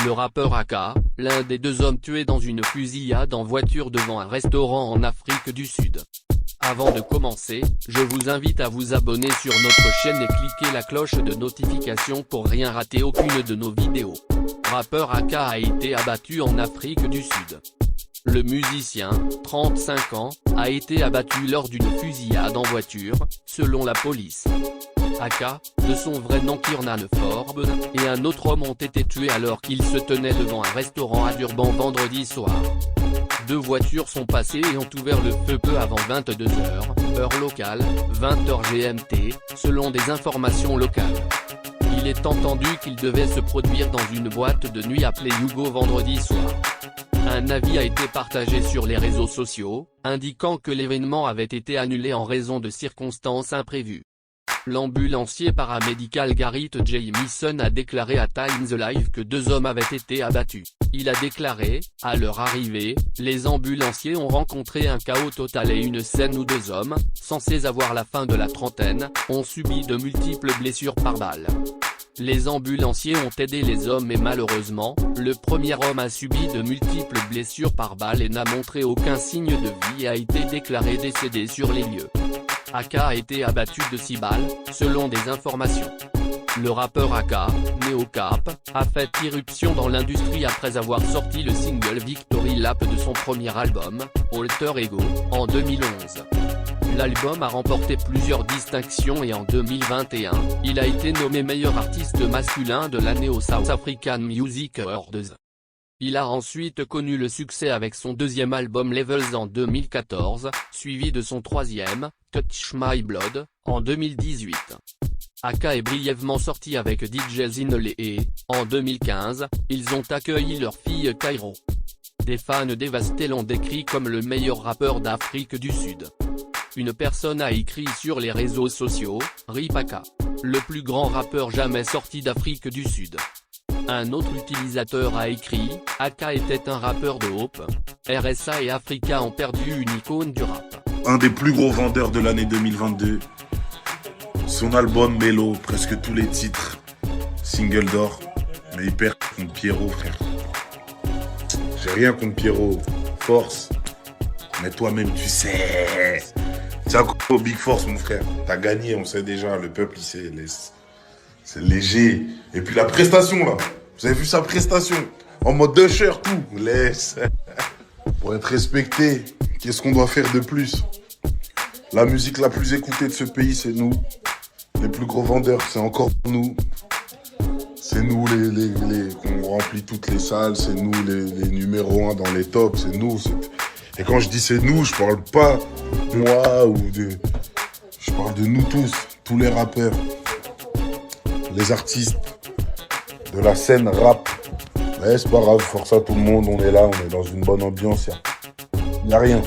Le rappeur Aka, l'un des deux hommes tués dans une fusillade en voiture devant un restaurant en Afrique du Sud. Avant de commencer, je vous invite à vous abonner sur notre chaîne et cliquer la cloche de notification pour rien rater aucune de nos vidéos. Rappeur Aka a été abattu en Afrique du Sud. Le musicien, 35 ans, a été abattu lors d'une fusillade en voiture, selon la police. Aka, de son vrai nom Kiernan Forbes, et un autre homme ont été tués alors qu'ils se tenaient devant un restaurant à Durban vendredi soir. Deux voitures sont passées et ont ouvert le feu peu avant 22h, heure locale, 20h GMT, selon des informations locales. Il est entendu qu'il devait se produire dans une boîte de nuit appelée Yugo vendredi soir. Un avis a été partagé sur les réseaux sociaux, indiquant que l'événement avait été annulé en raison de circonstances imprévues. L'ambulancier paramédical Garrett Jamieson a déclaré à Times Live que deux hommes avaient été abattus. Il a déclaré, à leur arrivée, les ambulanciers ont rencontré un chaos total et une scène où deux hommes, censés avoir la fin de la trentaine, ont subi de multiples blessures par balle. Les ambulanciers ont aidé les hommes et malheureusement, le premier homme a subi de multiples blessures par balle et n'a montré aucun signe de vie et a été déclaré décédé sur les lieux. Aka a été abattu de 6 balles, selon des informations. Le rappeur Aka, né au Cap, a fait irruption dans l'industrie après avoir sorti le single Victory Lap de son premier album, Alter Ego, en 2011. L'album a remporté plusieurs distinctions et en 2021, il a été nommé meilleur artiste masculin de l'année au South African Music Awards. Il a ensuite connu le succès avec son deuxième album Levels en 2014, suivi de son troisième, Touch My Blood, en 2018. Aka est brièvement sorti avec DJ Zinle et, en 2015, ils ont accueilli leur fille Cairo. Des fans dévastés l'ont décrit comme le meilleur rappeur d'Afrique du Sud. Une personne a écrit sur les réseaux sociaux, RIP Aka, le plus grand rappeur jamais sorti d'Afrique du Sud. Un autre utilisateur a écrit, Aka était un rappeur de Hope, RSA et Africa ont perdu une icône du rap. Un des plus gros vendeurs de l'année 2022. Son album Mélo, presque tous les titres, single d'or, mais il perd contre Pierrot, frère. J'ai rien contre Pierrot, force, mais toi-même tu sais. Tiens, Big Force mon frère, t'as gagné, on sait déjà, le peuple il sait, c'est léger. Et puis la prestation là, vous avez vu sa prestation, en mode usher, tout, laisse. Pour être respecté, qu'est-ce qu'on doit faire de plus? La musique la plus écoutée de ce pays, c'est nous. Les plus gros vendeurs, c'est encore nous. C'est nous qu'on remplit toutes les salles, c'est nous les numéros 1 dans les tops, c'est nous. Et quand je dis c'est nous, je parle pas de moi ou de... Je parle de nous tous les rappeurs, les artistes de la scène rap. Mais c'est pas grave, force à tout le monde, on est là, on est dans une bonne ambiance, y a rien.